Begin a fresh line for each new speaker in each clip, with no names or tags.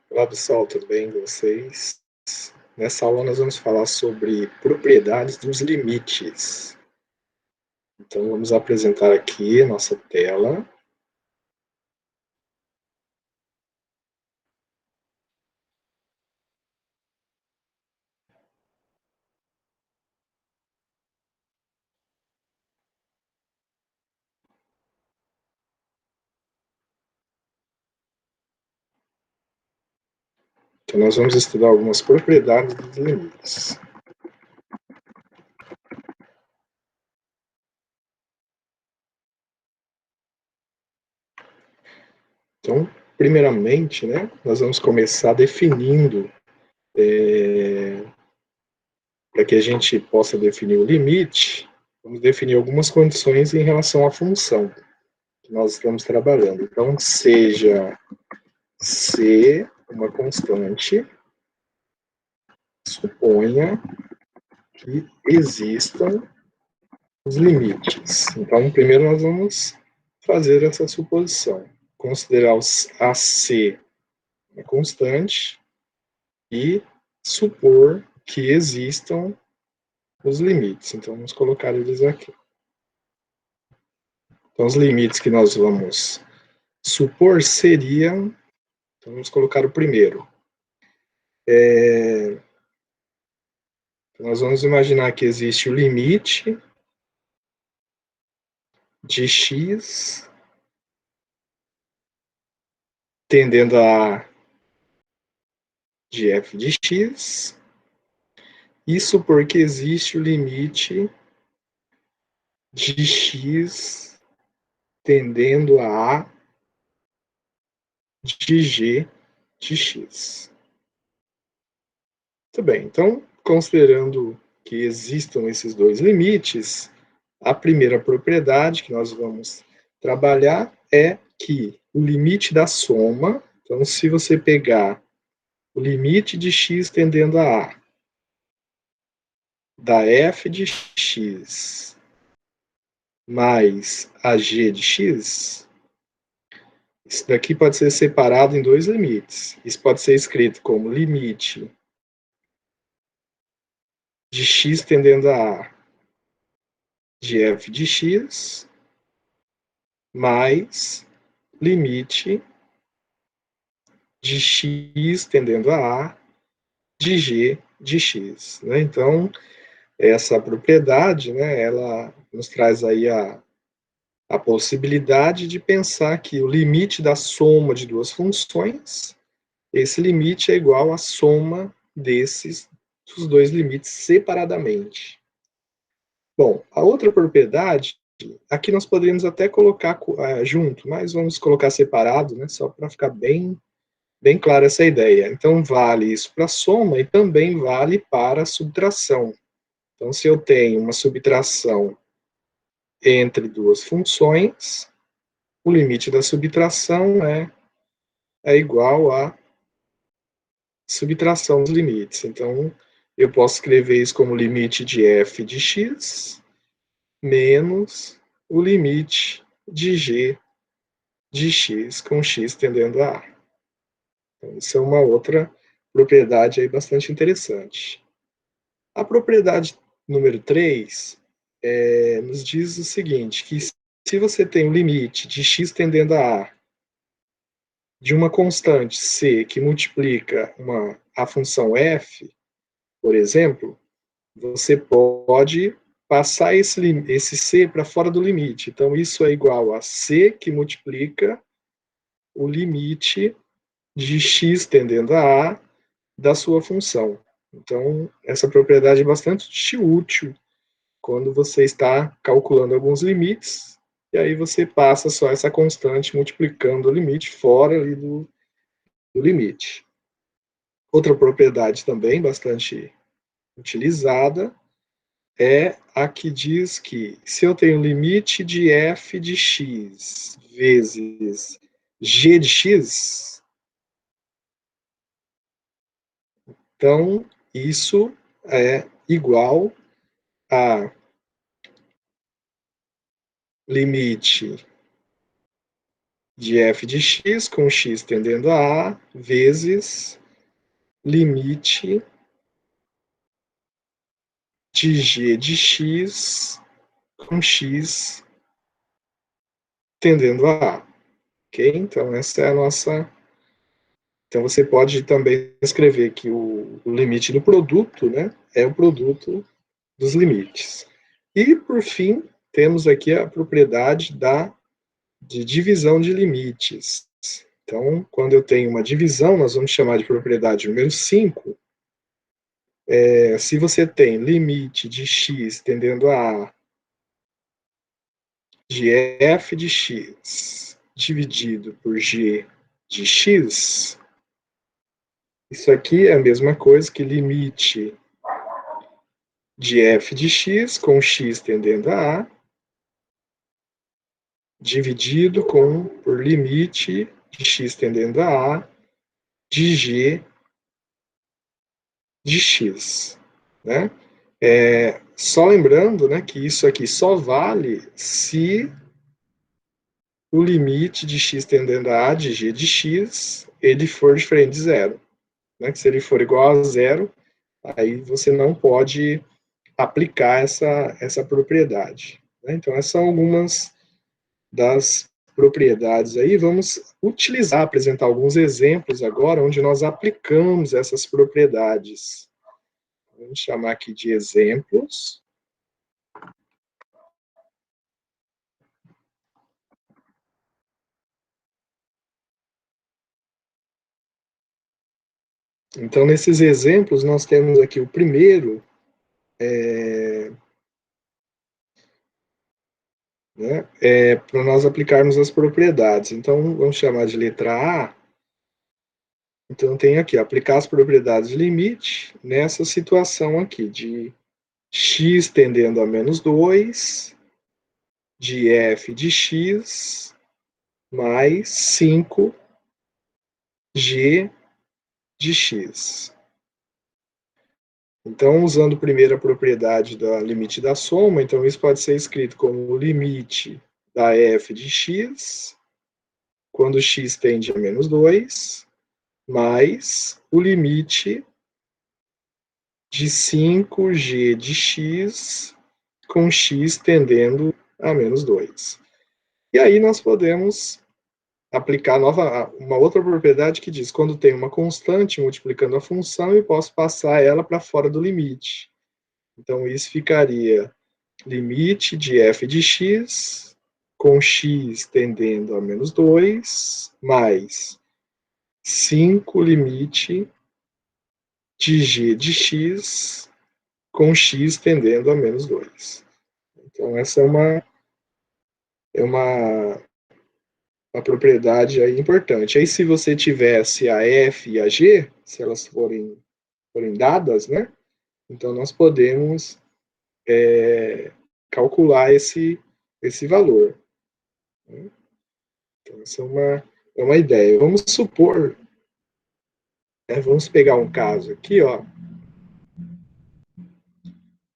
Olá pessoal, tudo bem com vocês? Nessa aula nós vamos falar sobre propriedades dos limites. Então vamos apresentar aqui a nossa tela. Então nós vamos estudar algumas propriedades dos limites. Então, primeiramente, nós vamos começar definindo, para que a gente possa definir o limite, vamos definir algumas condições em relação à função que nós estamos trabalhando. Então, seja C uma constante, suponha que existam os limites. Então, primeiro nós vamos fazer essa suposição, considerar a C uma constante e supor que existam os limites. Então, vamos colocar eles aqui. Então, os limites que nós vamos supor seriam, então vamos colocar o primeiro. Nós vamos imaginar que existe o limite de x tendendo a de f de x, isso porque existe o limite de x tendendo a de g de x. Muito bem, então, considerando que existam esses dois limites, a primeira propriedade que nós vamos trabalhar é que o limite da soma, então, se você pegar o limite de x tendendo a da f de x mais a g de x, isso daqui pode ser separado em dois limites. Isso pode ser escrito como limite de x tendendo a de f de x mais limite de x tendendo a de g de x. Então, essa propriedade, ela nos traz aí a possibilidade de pensar que o limite da soma de duas funções, esse limite é igual à soma dos dois limites separadamente. Bom, a outra propriedade, aqui nós poderíamos até colocar junto, mas vamos colocar separado, só para ficar bem clara essa ideia. Então, vale isso para a soma e também vale para a subtração. Então, se eu tenho uma subtração entre duas funções, o limite da subtração é igual à subtração dos limites. Então, eu posso escrever isso como limite de f de x menos o limite de g de x com x tendendo a a. Então, isso é uma outra propriedade aí bastante interessante. A propriedade número 3 nos diz o seguinte, que se você tem um limite de x tendendo a a de uma constante c que multiplica a função f, por exemplo, você pode passar esse c para fora do limite. Então, isso é igual a c que multiplica o limite de x tendendo a a da sua função. Então, essa propriedade é bastante útil quando você está calculando alguns limites, e aí você passa só essa constante multiplicando o limite fora ali do limite. Outra propriedade também bastante utilizada é a que diz que se eu tenho limite de f de x vezes g de x, então isso é igual a limite de f de x com x tendendo a A, vezes limite de g de x com x tendendo a A. Ok? Então, essa é a nossa... Então, você pode também escrever que o limite do produto, né, é o produto dos limites. E, por fim, temos aqui a propriedade de divisão de limites. Então, quando eu tenho uma divisão, nós vamos chamar de propriedade número 5. Se você tem limite de x tendendo a A de f de x dividido por g de x, isso aqui é a mesma coisa que limite de f de x com x tendendo a A dividido por limite de x tendendo a A de g de x, né? Só lembrando, né, que isso aqui só vale se o limite de x tendendo a de g de x ele for diferente de zero, né? Que se ele for igual a zero, aí você não pode aplicar essa propriedade, né? Então, essas são algumas das propriedades aí. Vamos utilizar, apresentar alguns exemplos agora, onde nós aplicamos essas propriedades. Vamos chamar aqui de exemplos. Então, nesses exemplos, nós temos aqui o primeiro, né, para nós aplicarmos as propriedades. Então, vamos chamar de letra A. Então, tem aqui, aplicar as propriedades de limite nessa situação aqui, de x tendendo a menos 2, de f de x, mais 5g de x. Então, usando primeiro a propriedade da limite da soma, então isso pode ser escrito como o limite da f de x, quando x tende a menos 2, mais o limite de 5g de x com x tendendo a menos 2. E aí nós podemos aplicar uma outra propriedade que diz quando tem uma constante multiplicando a função, eu posso passar ela para fora do limite. Então, isso ficaria limite de f de x com x tendendo a menos 2, mais 5 limite de g de x com x tendendo a menos 2. Então, essa é uma propriedade aí importante. Aí, se você tivesse a f e a g, se elas forem dadas, né? Então, nós podemos calcular esse valor. Né? Então, essa é uma ideia. Vamos supor, vamos pegar um caso aqui, ó,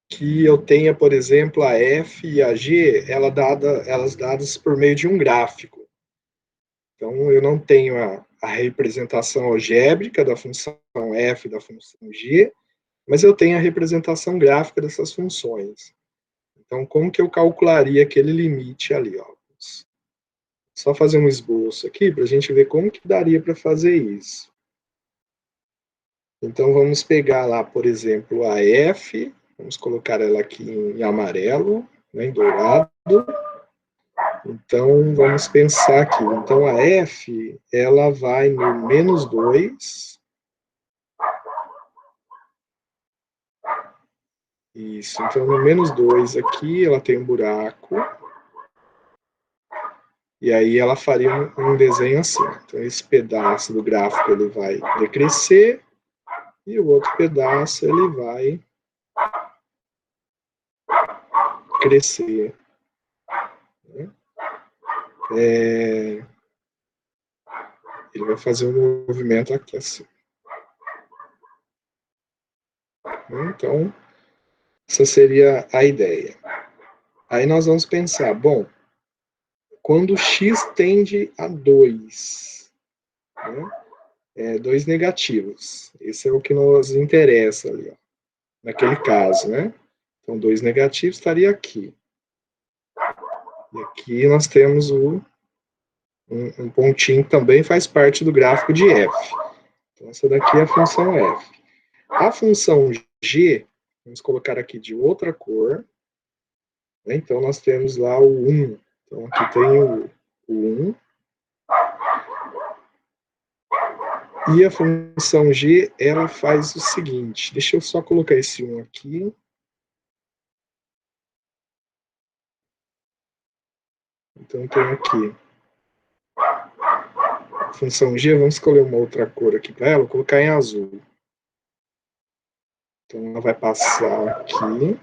que eu tenha, por exemplo, a f e a g, elas dadas por meio de um gráfico. Então, eu não tenho a representação algébrica da função f e da função g, mas eu tenho a representação gráfica dessas funções. Então, como que eu calcularia aquele limite ali? Ó? Só fazer um esboço aqui para a gente ver como que daria para fazer isso. Então, vamos pegar lá, por exemplo, a f, vamos colocar ela aqui em amarelo, né, em dourado. Então, vamos pensar aqui. Então, a f, ela vai no menos 2. Isso, então no menos 2 aqui, ela tem um buraco. E aí ela faria um desenho assim. Então, esse pedaço do gráfico ele vai decrescer e o outro pedaço ele vai crescer. Né? Ele vai fazer um movimento aqui assim. Então, essa seria a ideia. Aí nós vamos pensar, bom, quando x tende a 2. Né? 2 negativos. Esse é o que nos interessa ali, ó, naquele caso, né? Então, 2 negativos estaria aqui. E aqui nós temos um pontinho que também faz parte do gráfico de f. Então, essa daqui é a função f. A função g, vamos colocar aqui de outra cor. Né? Então, nós temos lá o 1. Então, aqui tem o 1. E a função g, ela faz o seguinte. Deixa eu só colocar esse 1 aqui. Então, tem aqui a função g. Vamos escolher uma outra cor aqui para ela. Vou colocar em azul. Então, ela vai passar aqui.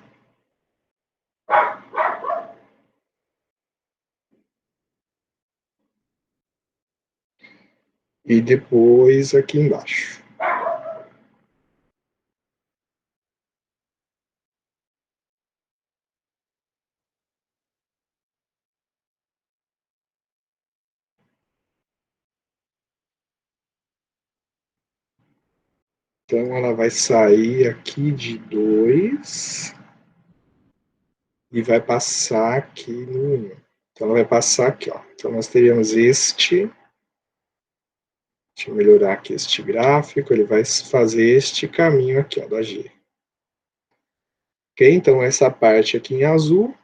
E depois aqui embaixo. Então, ela vai sair aqui de 2 e vai passar aqui no 1. Então, ela vai passar aqui, ó. Então, nós teríamos este. Deixa eu melhorar aqui este gráfico. Ele vai fazer este caminho aqui, ó, da G. Ok? Então, essa parte aqui em azul,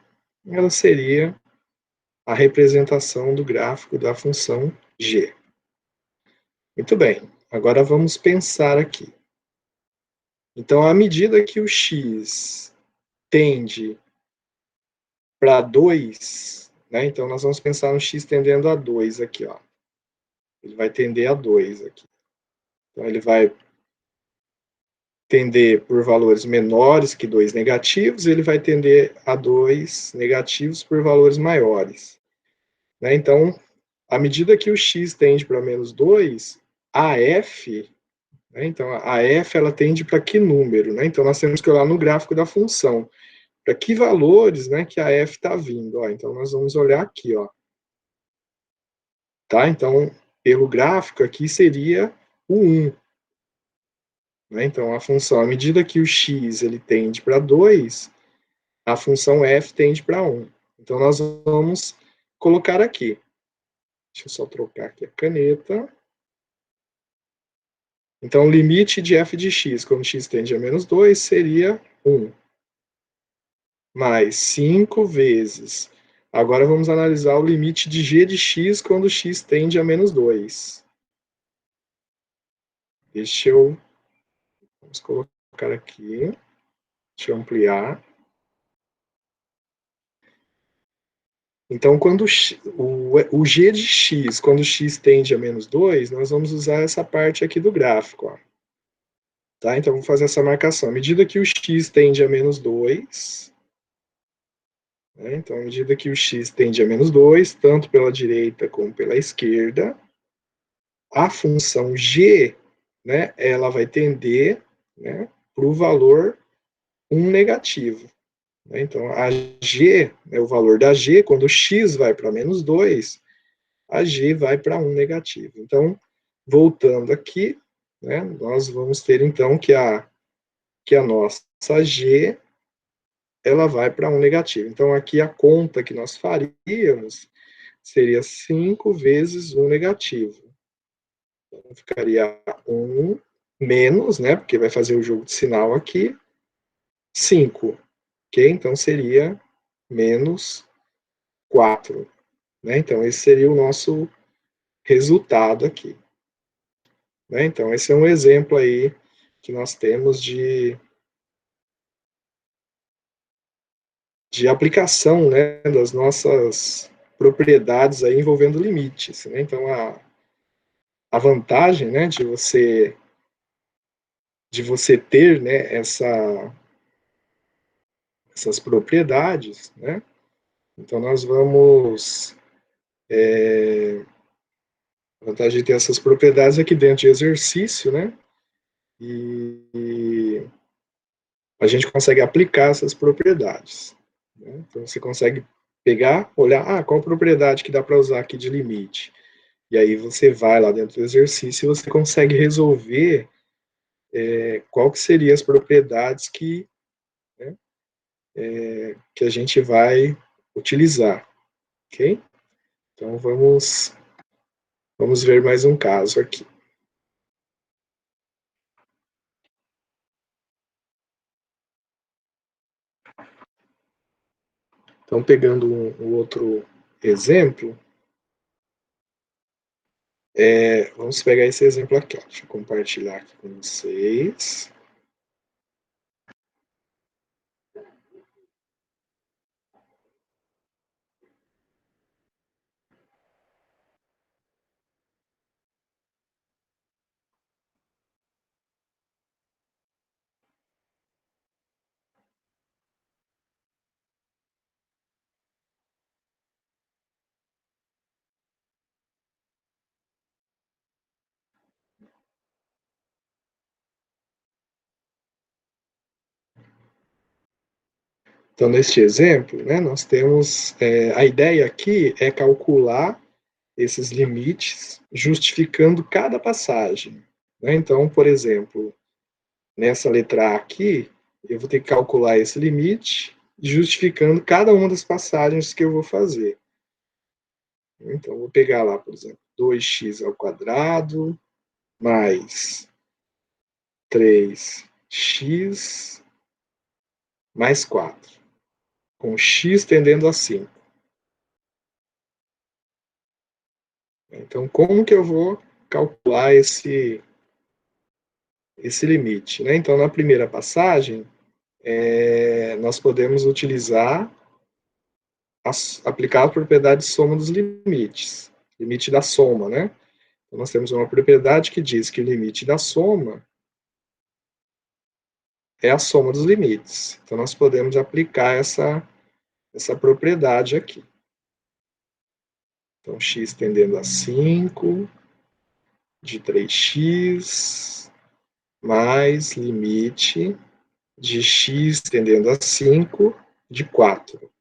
ela seria a representação do gráfico da função G. Muito bem. Agora, vamos pensar aqui. Então, à medida que o x tende para 2, né? Então, nós vamos pensar no x tendendo a 2 aqui, ó. Ele vai tender a 2 aqui. Então, ele vai tender por valores menores que 2 negativos, ele vai tender a 2 negativos por valores maiores. Né? Então, à medida que o x tende para menos 2, a f, né? Então, a f ela tende para que número? Né? Então, nós temos que olhar no gráfico da função. Para que valores, né, que a f está vindo? Ó, então, nós vamos olhar aqui, ó. Tá? Então, pelo gráfico aqui seria o 1. Né? Então, a função, à medida que o x ele tende para 2, a função f tende para 1. Então, nós vamos colocar aqui. Deixa eu só trocar aqui a caneta. Então, o limite de f de x, quando x tende a menos 2, seria 1. Mais 5 vezes. Agora, vamos analisar o limite de g de x quando x tende a menos 2. Vamos colocar aqui. Deixa eu ampliar. Então, quando o g de x, quando x tende a menos 2, nós vamos usar essa parte aqui do gráfico. Ó. Tá? Então, vamos fazer essa marcação. À medida que o x tende a menos 2, né? Então, à medida que o x tende a menos 2, tanto pela direita como pela esquerda, a função g, né, ela vai tender, né, para o valor 1 negativo. Né? Então, a g, né, o valor da g, quando o x vai para menos 2, a g vai para 1 negativo. Então, voltando aqui, né, nós vamos ter então que a nossa g ela vai para 1 negativo. Então, aqui a conta que nós faríamos seria 5 vezes 1 negativo. Então, ficaria 1 menos, né, porque vai fazer o jogo de sinal aqui, 5. Ok? Então, seria menos 4. Né? Então, esse seria o nosso resultado aqui. Né? Então, esse é um exemplo aí que nós temos de aplicação, né, das nossas propriedades aí envolvendo limites. Né? Então, a vantagem, né, de você ter, né, essas propriedades, né? Então, nós vamos... a vantagem de ter essas propriedades aqui dentro de exercício, né? E a gente consegue aplicar essas propriedades. Né? Então, você consegue pegar, olhar, qual propriedade que dá para usar aqui de limite? E aí você vai lá dentro do exercício e você consegue resolver qual que seriam as propriedades né, que a gente vai utilizar, ok? Então vamos ver mais um caso aqui. Então, pegando um outro exemplo, vamos pegar esse exemplo aqui. Ó. Deixa eu compartilhar aqui com vocês. Então, neste exemplo, né, nós temos a ideia aqui é calcular esses limites justificando cada passagem. Né? Então, por exemplo, nessa letra A aqui, eu vou ter que calcular esse limite justificando cada uma das passagens que eu vou fazer. Então, vou pegar lá, por exemplo, 2x ao quadrado mais 3x mais 4, com x tendendo a 5. Então, como que eu vou calcular esse limite? Né? Então, na primeira passagem, nós podemos utilizar, aplicar a propriedade de soma dos limites, limite da soma, né? Então, nós temos uma propriedade que diz que o limite da soma é a soma dos limites. Então, nós podemos aplicar essa propriedade aqui. Então, x tendendo a 5 de 3x mais limite de x tendendo a 5 de 4.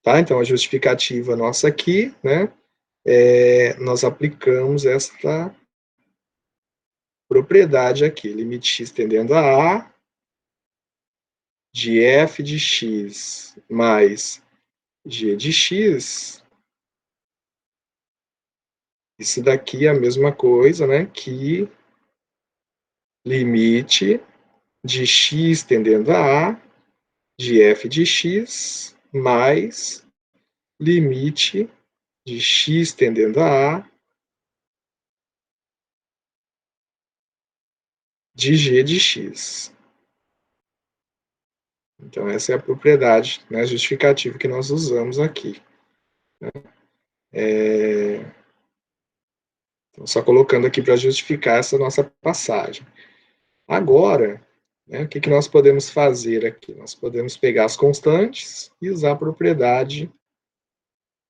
Tá? Então, a justificativa nossa aqui, né, nós aplicamos esta propriedade aqui, limite x tendendo a de f de x mais g de x, isso daqui é a mesma coisa, né, que limite de x tendendo a de f de x mais limite de x tendendo a de g de x. Então, essa é a propriedade, né, justificativa que nós usamos aqui. Né? Então, só colocando aqui para justificar essa nossa passagem. Agora, né, o que nós podemos fazer aqui? Nós podemos pegar as constantes e usar a propriedade,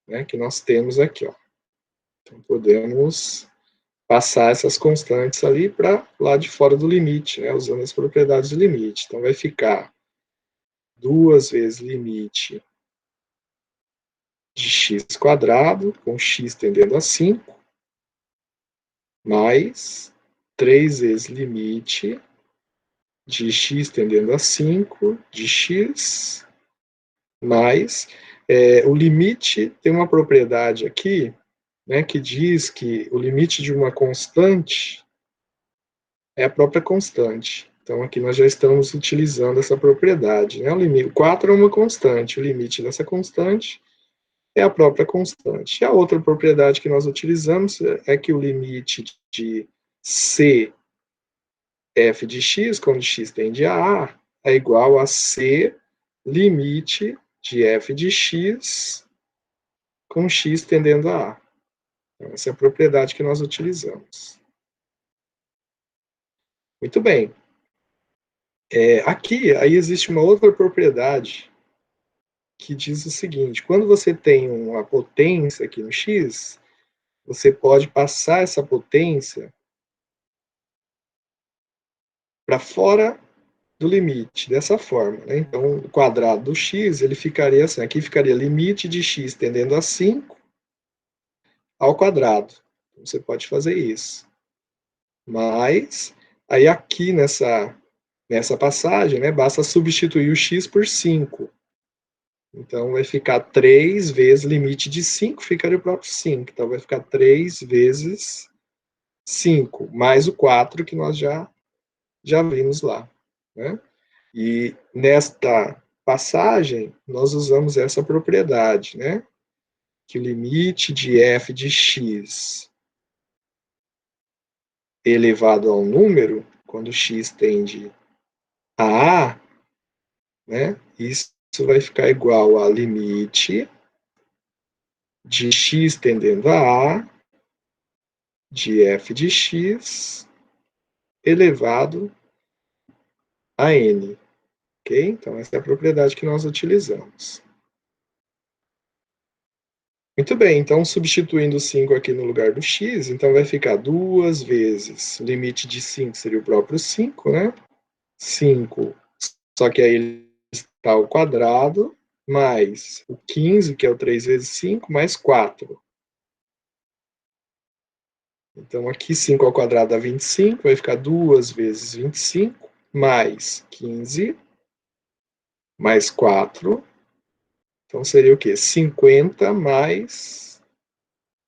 né, que nós temos aqui. Ó. Então, podemos passar essas constantes ali para lá de fora do limite, né, usando as propriedades do limite. Então, vai ficar 2 vezes limite de x quadrado, com x tendendo a 5, mais 3 vezes limite de x tendendo a 5 de x, mais o limite tem uma propriedade aqui, né, que diz que o limite de uma constante é a própria constante. Então, aqui nós já estamos utilizando essa propriedade. Né? O limite 4 é uma constante, o limite dessa constante é a própria constante. E a outra propriedade que nós utilizamos é que o limite de c f de x, quando x tende a A, é igual a c limite de f de x com x tendendo a A. Então, essa é a propriedade que nós utilizamos. Muito bem. Aqui, aí existe uma outra propriedade que diz o seguinte: quando você tem uma potência aqui no x, você pode passar essa potência para fora do limite, dessa forma, né? Então, o quadrado do x, ele ficaria assim, aqui ficaria limite de x tendendo a 5 ao quadrado. Então, você pode fazer isso. Mas, aí aqui nessa passagem, né, basta substituir o x por 5. Então, vai ficar 3 vezes limite de 5, ficaria o próprio 5. Então, vai ficar 3 vezes 5, mais o 4 que nós já vimos lá, né? E nesta passagem, nós usamos essa propriedade, né? Que o limite de f de x elevado a um número, quando x tende a A, né? Isso vai ficar igual a limite de x tendendo a A de f de x elevado a n, ok? Então, essa é a propriedade que nós utilizamos. Muito bem, então substituindo o 5 aqui no lugar do x, então vai ficar 2 vezes, o limite de 5 seria o próprio 5, né? 5, só que aí ele está ao quadrado, mais o 15, que é o 3 vezes 5, mais 4. Então aqui 5 ao quadrado dá 25, vai ficar 2 vezes 25, mais 15, mais 4. Então seria o quê? 50 mais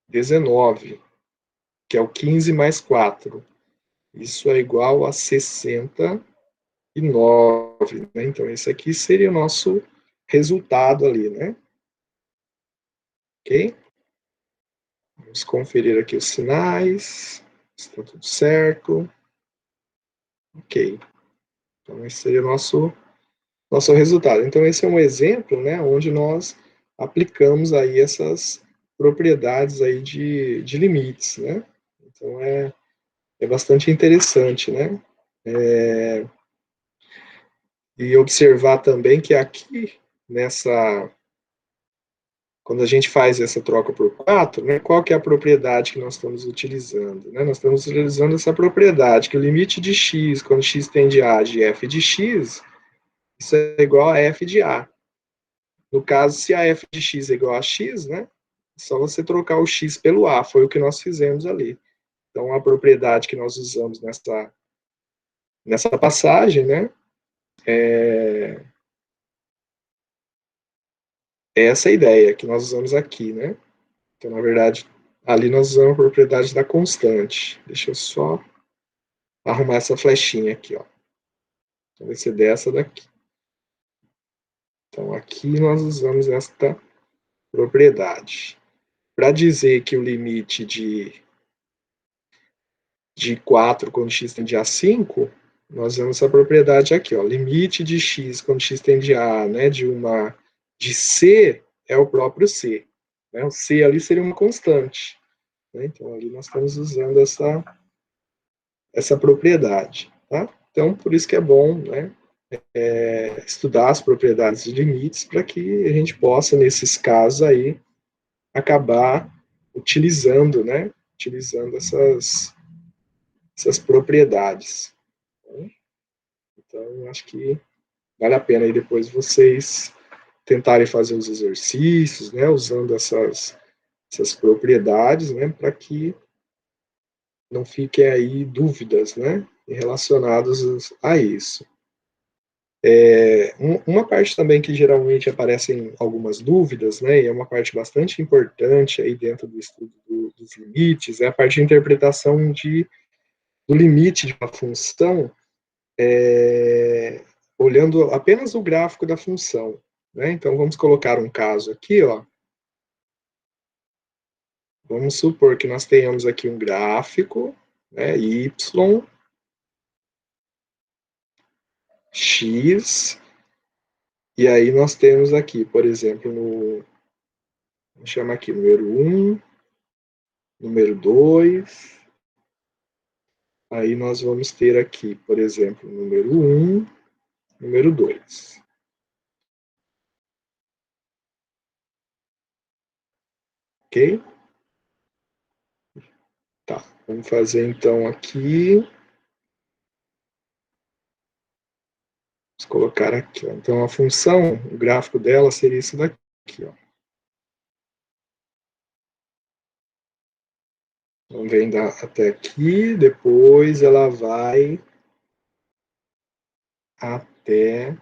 19, que é o 15 mais 4. Isso é igual a 69, né? Então, esse aqui seria o nosso resultado ali, né? Ok? Vamos conferir aqui os sinais. Está tudo certo. Ok. Então, esse seria o nosso resultado. Então, esse é um exemplo, né? Onde nós aplicamos aí essas propriedades aí de limites, né? Então, é bastante interessante, né? E observar também que aqui, quando a gente faz essa troca por 4, né, qual que é a propriedade que nós estamos utilizando? Né? Nós estamos utilizando essa propriedade, que o limite de x, quando x tende a de f de x, isso é igual a f de a. No caso, se a f de x é igual a x, né, é só você trocar o x pelo a, foi o que nós fizemos ali. Então, a propriedade que nós usamos nessa passagem, né, é essa ideia que nós usamos aqui, né? Então, na verdade, ali nós usamos a propriedade da constante. Deixa eu só arrumar essa flechinha aqui, ó. Então, vai ser dessa daqui. Então, aqui nós usamos esta propriedade. Para dizer que o limite de 4 quando x tende a 5, nós usamos essa propriedade aqui, ó. Limite de x quando x tende a, né, de c é o próprio c. Né? O c ali seria uma constante. Né? Então, ali nós estamos usando essa propriedade. Tá? Então, por isso que é bom, né, estudar as propriedades de limites para que a gente possa, nesses casos aí, acabar utilizando, né, utilizando essas propriedades. Então, acho que vale a pena aí depois vocês tentarem fazer os exercícios, né, usando essas propriedades, né, para que não fiquem aí dúvidas, né, relacionadas a isso. Uma parte também que geralmente aparecem algumas dúvidas, né, e é uma parte bastante importante aí dentro do estudo dos limites, é a parte de interpretação do limite de uma função, olhando apenas o gráfico da função. Né? Então, vamos colocar um caso aqui, ó. Vamos supor que nós tenhamos aqui um gráfico, né, y, x, e aí nós temos aqui, por exemplo, vamos chamar aqui número 1, número 2, aí nós vamos ter aqui, por exemplo, número 1, número 2. Ok? Tá, vamos fazer então aqui Vamos colocar aqui, ó. Então, a função, o gráfico dela seria isso daqui, ó. Então, vem até aqui, depois ela vai até...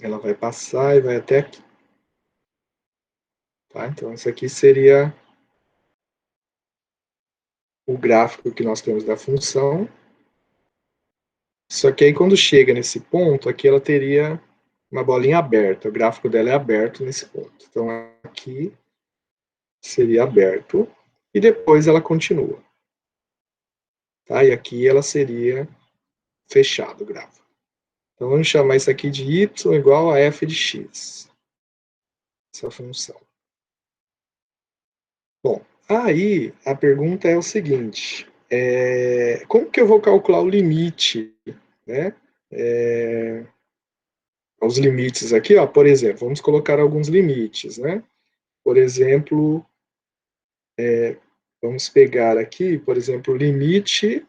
Ela vai passar e vai até aqui. Tá? Então, isso aqui seria o gráfico que nós temos da função. Só que aí, quando chega nesse ponto, aqui ela teria uma bolinha aberta. O gráfico dela é aberto nesse ponto. Então, aqui seria aberto. E depois ela continua. Tá? E aqui ela seria fechado o gráfico. Então, vamos chamar isso aqui de y igual a f de x. Essa função. Bom, aí a pergunta é o seguinte: como que eu vou calcular o limite, né? Os limites aqui, ó, por exemplo, vamos colocar alguns limites, né? Por exemplo, vamos pegar aqui, por exemplo, o limite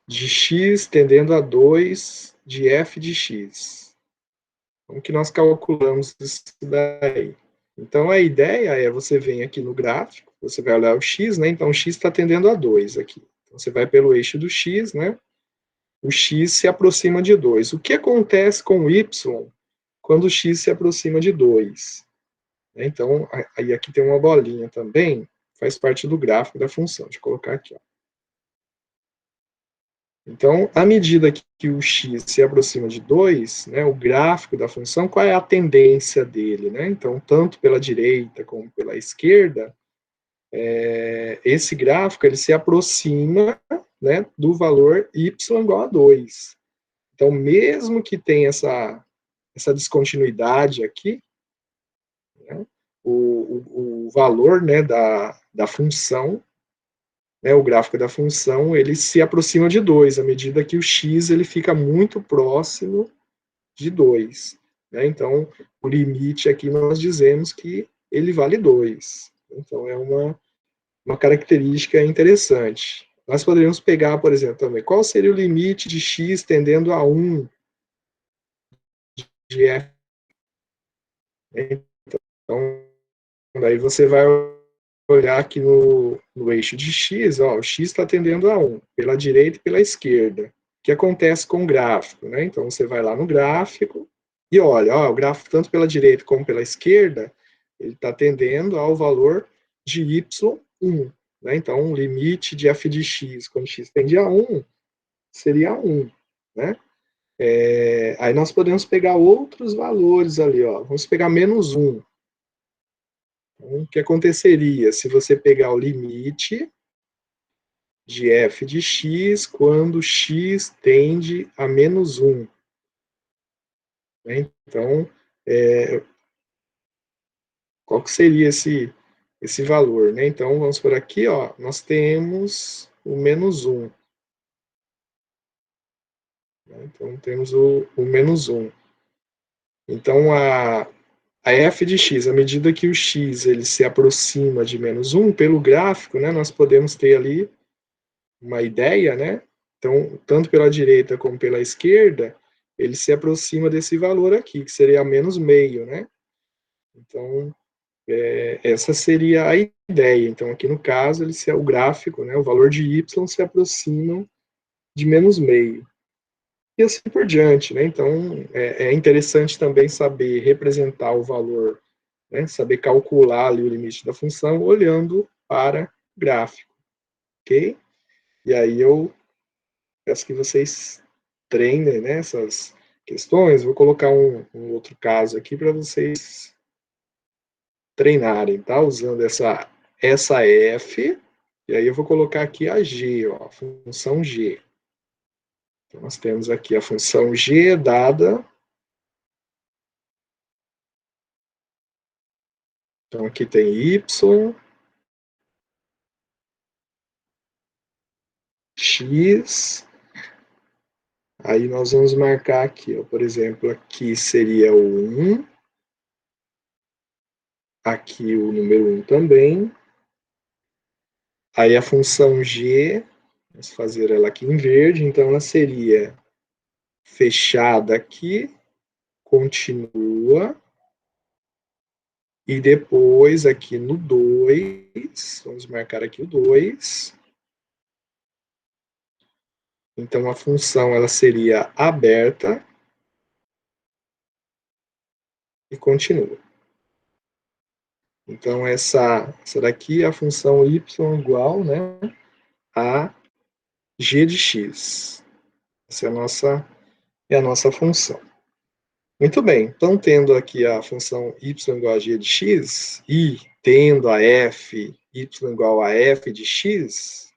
de x tendendo a 2 de f de x. Como que nós calculamos isso daí? Então, a ideia é, você vem aqui no gráfico, você vai olhar o x, né? Então, o x está tendendo a 2 aqui. Então, você vai pelo eixo do x, né? O x se aproxima de 2. O que acontece com o y quando o x se aproxima de 2? Então, aí aqui tem uma bolinha também, faz parte do gráfico da função. Deixa eu colocar aqui, ó. Então, à medida que o x se aproxima de 2, né, o gráfico da função, qual é a tendência dele? Né? Então, tanto pela direita como pela esquerda, esse gráfico ele se aproxima, né, do valor y igual a 2. Então, mesmo que tenha essa descontinuidade aqui, né, o valor, né, da função, né, o gráfico da função, ele se aproxima de 2, à medida que o x ele fica muito próximo de 2. Né? Então, o limite aqui nós dizemos que ele vale 2. Então, é uma característica interessante. Nós poderíamos pegar, por exemplo, também, qual seria o limite de x tendendo a 1 de f? Então, daí você vai olhar aqui no eixo de x, ó, o x está tendendo a 1, pela direita e pela esquerda. O que acontece com o gráfico? Né? Então, você vai lá no gráfico e olha, ó, o gráfico tanto pela direita como pela esquerda, ele está tendendo ao valor de y1. Né? Então, o limite de f de x, quando x tende a 1, seria 1. Né? Aí nós podemos pegar outros valores ali. Ó. Vamos pegar menos 1. Então, o que aconteceria se você pegar o limite de f de x quando x tende a menos 1? Né? Então, qual que seria esse valor? Né? Então, vamos por aqui, ó, nós temos o menos 1. Né? Então, temos o menos 1. Então, a f de x, à medida que o x ele se aproxima de menos 1, pelo gráfico, né, nós podemos ter ali uma ideia, né? Então, tanto pela direita como pela esquerda, ele se aproxima desse valor aqui, que seria menos meio, né? Então, essa seria a ideia. Então, aqui no caso, o gráfico, né, o valor de y se aproxima de menos meio. E assim por diante, né? Então, é interessante também saber representar o valor, né? Saber calcular ali o limite da função olhando para o gráfico, ok? E aí eu peço que vocês treinem, né, essas questões. Vou colocar um outro caso aqui para vocês treinarem, tá? Usando essa f, e aí eu vou colocar aqui a g, ó, a função g. Então, nós temos aqui a função g dada. Então, aqui tem y, x. Aí nós vamos marcar aqui, ó, por exemplo, aqui seria o 1. Aqui o número 1 também. Aí a função g Vamos fazer ela aqui em verde, então ela seria fechada aqui, continua, e depois aqui no 2, vamos marcar aqui o 2. Então a função ela seria aberta e continua. Então essa daqui é a função y igual, né, a g de x. Essa é a nossa função. Muito bem, então tendo aqui a função y igual a g de x e tendo a f y igual a f de x,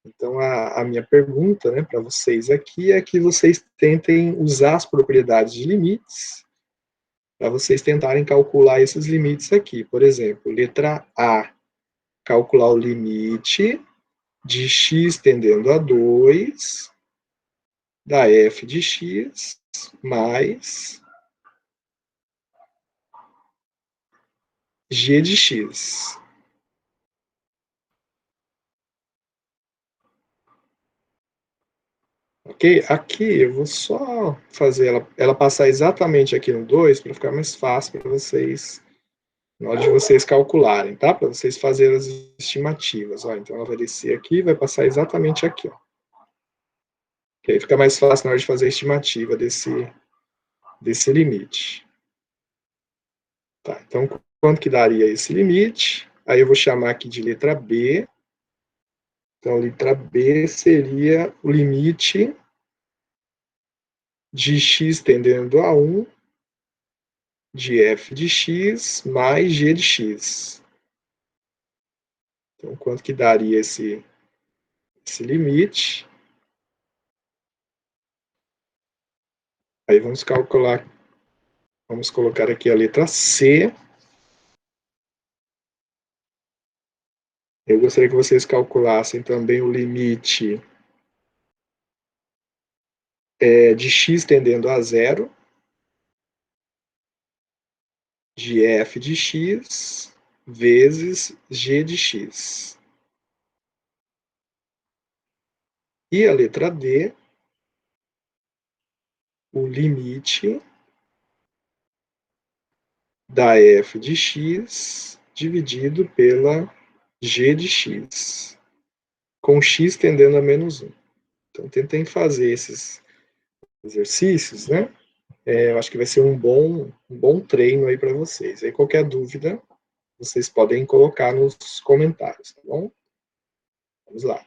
então a minha pergunta, né, para vocês aqui é que vocês tentem usar as propriedades de limites para vocês tentarem calcular esses limites aqui. Por exemplo, letra A, calcular o limite de x tendendo a 2 da f de x mais g de x. Ok? Aqui eu vou só fazer ela passar exatamente aqui no 2 para ficar mais fácil para vocês, na hora de vocês calcularem, tá? Para vocês fazerem as estimativas. Ó, então ela vai descer aqui e vai passar exatamente aqui. Ó. Que aí fica mais fácil na hora de fazer a estimativa desse limite. Tá, então, quanto que daria esse limite? Aí eu vou chamar aqui de letra B. Então, letra B seria o limite de x tendendo a 1 de f de x mais g de x. Então, quanto que daria esse limite? Aí vamos calcular, vamos colocar aqui a letra C. Eu gostaria que vocês calculassem também o limite de x tendendo a 0 de f de x vezes g de x. E a letra D, o limite da f de x dividido pela g de x, com x tendendo a menos 1. Então, tentem fazer esses exercícios, né? Eu acho que vai ser um bom treino aí para vocês. Aí, qualquer dúvida, vocês podem colocar nos comentários, tá bom? Vamos lá.